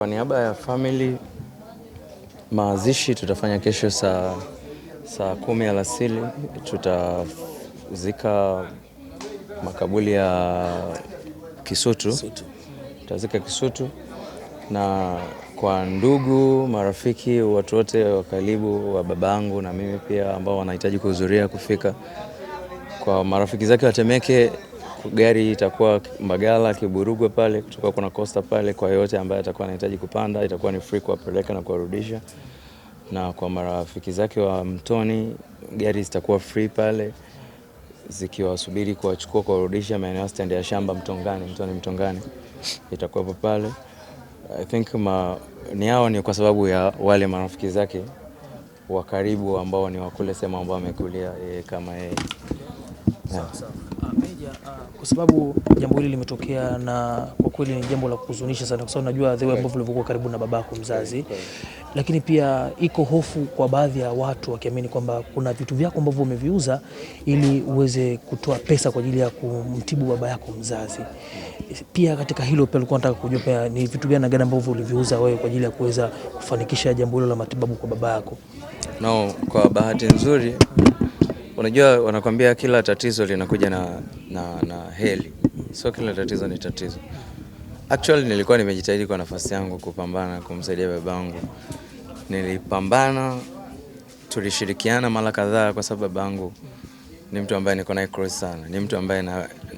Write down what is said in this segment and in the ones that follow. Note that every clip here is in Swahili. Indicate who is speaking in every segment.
Speaker 1: Kwa niaba ya family, mazishi tutafanya kesho saa 10 alasiri. Tutazika makaburi ya Kisutu. Tutazika Kisutu, na kwa ndugu, marafiki, watu wote wa karibu wa babangu na mimi pia ambao wanahitaji kuhudhuria kufika. Kwa marafiki zake wa Temeke, gari itakuwa Mbagala Kiburugwe pale, tutakuwa kuna coaster pale. Kwa yote ambaye atakuwa anahitaji kupanda, itakuwa ni free kuwapeleka na kuwarudisha. Na kwa marafiki zake wa Mtoni, gari zitakuwa free pale zikiwasubiri kuwachukua kuwarudisha maeneo stand ya Shamba Mtongani itakuwa pale. I think ni kwa sababu ya wale marafiki zake wa karibu ambao ni wakule sema ambao amekulia kama yeye.
Speaker 2: Sawa. Meja, kwa sababu jambo hili limetokea na kwa kweli ni jambo la kuhuzunisha sana, kwa sababu najua the way ambavyo ulivyokuwa karibu na babako mzazi. Lakini pia iko hofu kwa baadhi ya watu wakiamini kwamba kuna vitu vyako ambavyo umeviuza ili uweze kutoa pesa kwa ajili ya kumtibu baba yako mzazi. Pia katika hilo pia nilikuwa nataka kujua pia ni vitu gani ambavyo uliviuza wewe kwa ajili ya kuweza kufanikisha jambo hilo la matibabu kwa baba yako.
Speaker 1: No, kwa bahati nzuri, unajua wanakuambia kila tatizo linakuja na heli. So kila tatizo ni tatizo. Actually nilikuwa nimejitahidi kwa nafasi yangu kupambana kumsaidia babangu. Nilipambana, tulishirikiana mara kadhaa kwa sababu babangu ni mtu ambaye niko naye close sana. Ni mtu ambaye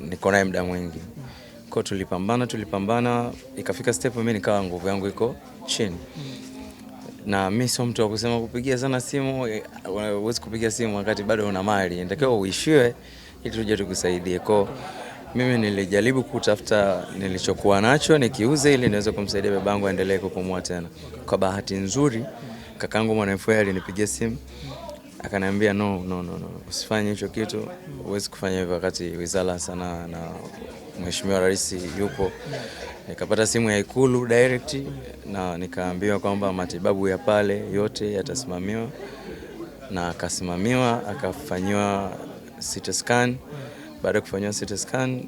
Speaker 1: niko naye muda mwingi. Kwa tulipambana, ikafika step mimi nikawa nguvu yangu iko chini. Na mimi sio mtu wa kusema kupigia sana simu, huwezi kupiga simu wakati bado una mali. Inatakiwa uishiwe ili tuje tukusaidie. Kwa mimi nilijaribu kutafuta nilichokuwa nacho nikiuze ili niweze kumsaidia babangu aendelee kupumua tena. Kwa bahati nzuri kakangu Mwanaifue alinipigia simu akaniambia no, usifanye hicho kitu, huwezi kufanya hivyo wakati Wizara Sanaa na Mheshimiwa Rais yupo. Nikapata simu ya Ikulu direct na nikaambiwa kwamba matibabu ya pale yote yatasimamiwa, na akasimamiwa, akafanywa CT scan. Baada ya kufanywa CT scan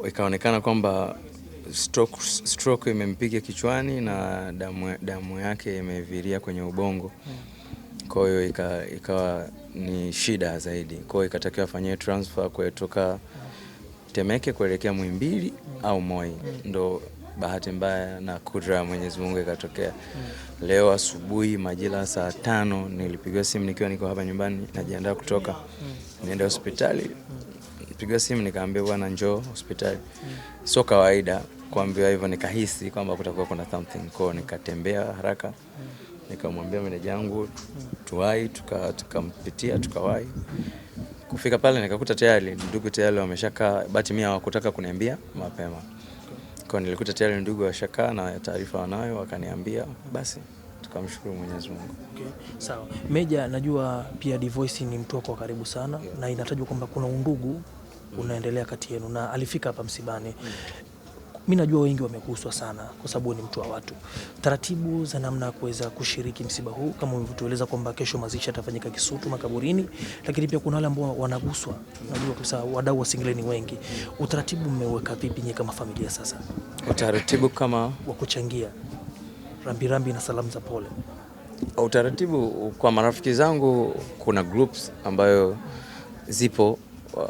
Speaker 1: ikaonekana kwamba stroke imempiga kichwani na damu yake imeviria kwenye ubongo. Kwa hiyo ikawa ni shida zaidi. Kwa hiyo ikatakiwa afanywe transfer kutoka Temeke kuelekea Muhimbili au Moi. Ndo bahati mbaya na kudra ya Mwenyezi Mungu ikatokea. Leo asubuhi majira saa 5 nilipigiwa simu nikiwa niko hapa nyumbani najiandaa kutoka niende hospitali. Nilipigiwa simu nikaambiwa bwana njoo hospitali. Sio kawaida kuambiwa hivyo, nikahisi kwamba kutakuwa kuna something. Kwa nikatembea haraka nikamwambia meneja wangu tuwai, tukampitia tukawahi. Kufika pale nikakuta tayari ndugu tayari wameshakaa, bahati mimi hawakutaka kuniambia mapema. Kwa nilikuta tayari ndugu washakaa na taarifa wanayo, wakaniambia basi tukamshukuru Mwenyezi Mungu.
Speaker 2: Okay, sawa. Meja, najua pia Dvoice ni mtu wako karibu sana na inatajwa kwamba kuna undugu unaendelea kati yenu na alifika hapa msibani. Mimi najua wengi wameguswa sana kwa sababu ni mtu wa watu. Taratibu za namna kuweza kushiriki msiba huu kama ulivyotueleza kwamba kesho mazishi yatafanyika Kisutu makaburini, lakini pia kuna wale ambao wanaguswa. Najua kabisa wadau wa Singeli ni wengi. Utaratibu mmeweka vipi nyinyi kama familia sasa?
Speaker 1: Utaratibu kama
Speaker 2: wa kuchangia rambirambi na salamu za pole.
Speaker 1: Utaratibu kwa marafiki zangu, kuna groups ambayo zipo,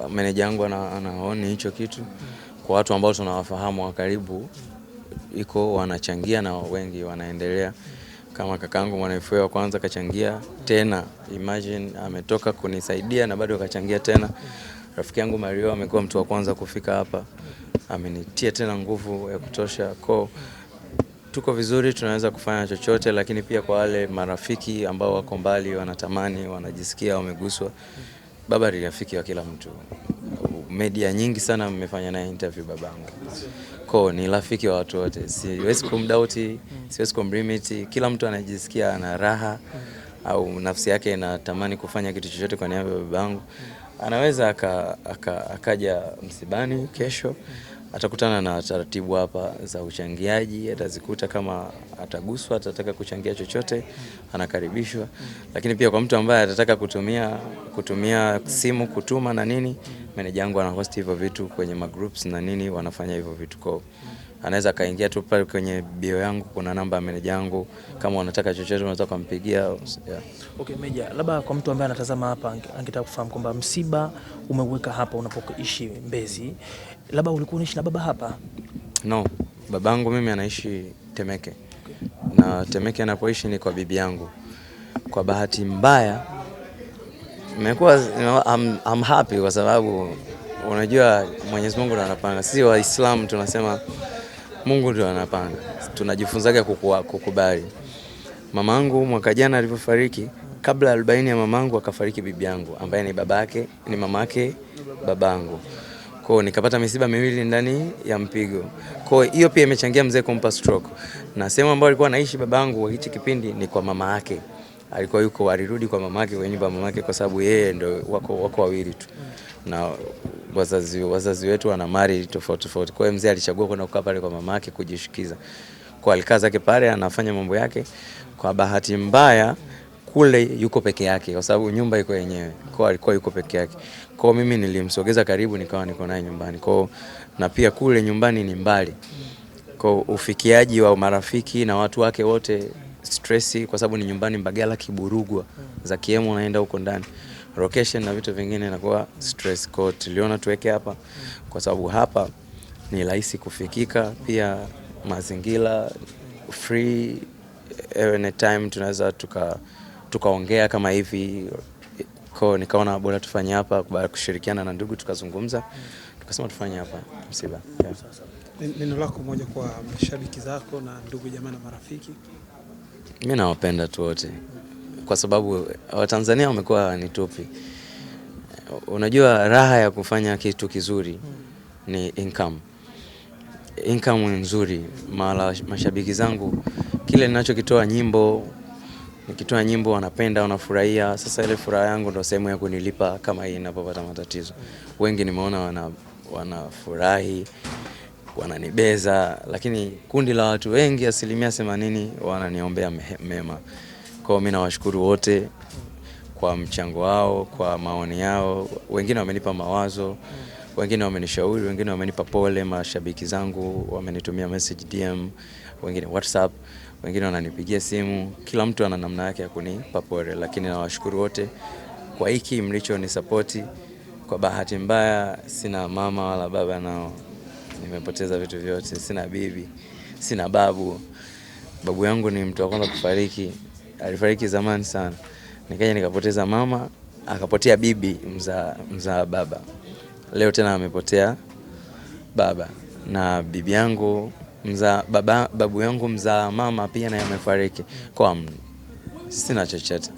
Speaker 1: meneja wangu anaona hicho kitu. Kwa watu ambao tunawafahamu wa karibu iko wanachangia na wengi wanaendelea. Kama kakangu Mwanaifue wa kwanza kachangia tena, imagine ametoka kunisaidia na bado kachangia tena. Rafiki yangu Mario amekuwa mtu wa kwanza kufika hapa, amenitia tena nguvu ya kutosha. Kwa tuko vizuri, tunaweza kufanya chochote. Lakini pia kwa wale marafiki ambao wako mbali wanatamani, wanajisikia wameguswa, baba ni rafiki wa kila mtu. Media nyingi sana mmefanya na interview babangu. Kwa ni rafiki wa watu wote. Siwezi kumdoubt, siwezi kumlimit. Kila mtu anajisikia ana raha au nafsi yake inatamani kufanya kitu chochote kwa niaba ya babangu, anaweza akaja msibani kesho, atakutana na taratibu hapa za uchangiaji, atazikuta kama ataguswa, atataka kuchangia chochote, anakaribishwa. Lakini pia kwa mtu ambaye atataka kutumia simu kutuma na nini, meneja yangu anahost hivyo vitu kwenye magroups na nini, wanafanya hivyo vitu kwa. Anaweza kaingia tu pale kwenye bio yangu, kuna namba ya meneja yangu, kama unataka chochote unaweza kumpigia. Yeah.
Speaker 2: Okay, Meja, labda kwa mtu ambaye anatazama hapa angetaka kufahamu kwamba msiba umeweka hapa unapoishi Mbezi, labda ulikuwa unaishi na baba hapa?
Speaker 1: No, babangu mimi anaishi Temeke. Okay. Na Temeke anapoishi ni kwa bibi yangu. Kwa bahati mbaya nimekuwa I'm happy kwa sababu unajua Mwenyezi Mungu ndiye anapanga. Sisi Waislamu tunasema Mungu ndiye anapanga. Tunajifunzaga kukubali. Mamangu mwaka jana alipofariki, kabla 40 ya mamangu akafariki bibi yangu ambaye ni mamake babangu. Kwa nikapata misiba miwili ndani ya mpigo. Kwa hiyo pia imechangia mzee kumpa stroke. Na sehemu ambayo alikuwa anaishi babangu hichi kipindi ni kwa mama yake. Alirudi kwa mama yake, kwenye nyumba ya mama yake kwa sababu yeye ndio wako wawili tu. Na wazazi wetu wana mali tofauti tofauti. Kwa hiyo mzee alichagua kwenda kukaa pale kwa mama yake kujishikiza. Kwa alikaa zake pale anafanya mambo yake. Kwa bahati mbaya kule yuko peke yake kwa sababu nyumba iko yenyewe. Kwa alikuwa yuko peke yake. Kwa mimi nilimsogeza karibu nikawa niko naye nyumbani. Kwa na pia kule nyumbani ni mbali. Kwa ufikiaji wa marafiki na watu wake wote stressi kwa sababu ni nyumbani Mbagala Kiburugwa. Za Kiemu unaenda huko ndani. Location na vitu vingine inakuwa stress. Kwa tuliona tuweke hapa kwa sababu hapa ni rahisi kufikika, pia mazingira free, anytime tunaweza tukaongea kama hivi. Kwa nikaona bora tufanye hapa baada kushirikiana na ndugu tukazungumza, tukasema tufanye hapa msiba. Yeah.
Speaker 3: Neno lako moja kwa mashabiki zako na ndugu jamaa na marafiki?
Speaker 1: Mimi nawapenda tu wote kwa sababu Watanzania wamekuwa ni tupi. Unajua raha ya kufanya kitu kizuri ni income nzuri. Mashabiki zangu kile ninachokitoa nikitoa nyimbo wanapenda, wanafurahia. Sasa ile furaha yangu ndio sehemu ya kunilipa kama hii ninapopata matatizo. Wengi nimeona wanafurahi, wananibeza, lakini kundi la watu wengi 80% wananiombea mema. Kwa mimi nawashukuru wote kwa mchango wao, kwa maoni yao. Wengine wamenipa mawazo, wengine wamenishauri, wengine wamenipa pole. Mashabiki zangu wamenitumia message DM, wengine WhatsApp, wengine wananipigia simu. Kila mtu ana namna yake ya kunipa pole, lakini nawashukuru wote kwa hiki mlichonisupport. Kwa bahati mbaya sina mama wala baba, nao nimepoteza vitu vyote. Sina bibi, sina babu. Babu yangu ni mtu wa kwanza kufariki. Alifariki zamani sana. Nikaja nikapoteza mama, akapotea bibi mzaa baba. Leo tena amepotea baba. Na bibi yangu babu yangu mzaa mama pia naye amefariki. Kwa sina chochote.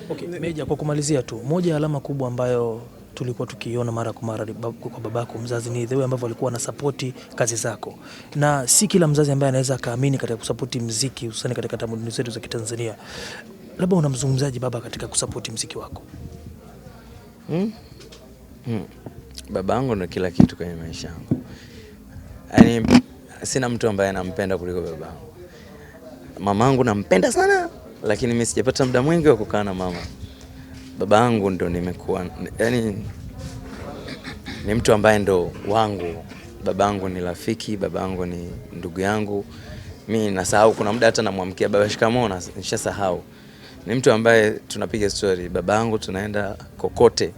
Speaker 2: Okay, Meja, kwa kumalizia tu, moja ya alama kubwa ambayo tulikuwa tukiona mara kwa mara kwa babako mzazi ni the way ambavyo alikuwa anasapoti kazi zako. Na si kila mzazi ambaye anaweza kaamini katika kusapoti muziki hususan katika tamaduni zetu za Kitanzania. Labda unamzungumzaje baba katika kusapoti muziki wako?
Speaker 1: Babangu ndo kila kitu kwenye maisha yangu. Yaani sina mtu ambaye nampenda kuliko babangu. Mamangu nampenda sana, lakini mimi sijapata muda mwingi wa kukaa na mama. Babangu ndo nimekuwa, yani ni mtu ambaye ndo wangu. Babangu ni rafiki, babangu ni ndugu yangu. Mimi nasahau kuna muda hata namwamkia baba shikamoo na nishasahau. Ni mtu ambaye tunapiga story. Babangu tunaenda kokote.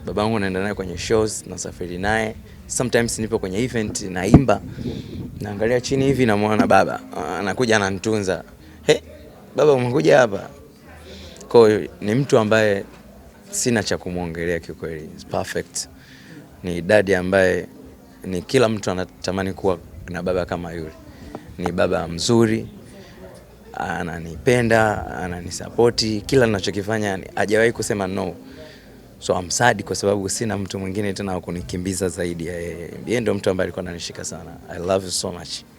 Speaker 1: Babangu naenda naye kwenye shows, nasafiri naye. Sometimes nipo kwenye event naimba, naangalia chini hivi namuona baba anakuja ananitunza. Hey, baba umekuja hapa. Kwa hiyo ni mtu ambaye sina cha kumuongelea kiukweli. It's perfect. Ni dadi ambaye ni kila mtu anatamani kuwa na baba kama yule. Ni baba mzuri, ananipenda, ananisapoti, kila ninachokifanya hajawahi kusema no. So I'm sad kwa sababu sina mtu mwingine tena wa kunikimbiza zaidi ya yeye. Yeye ndio mtu ambaye alikuwa ananishika sana. I love you so much.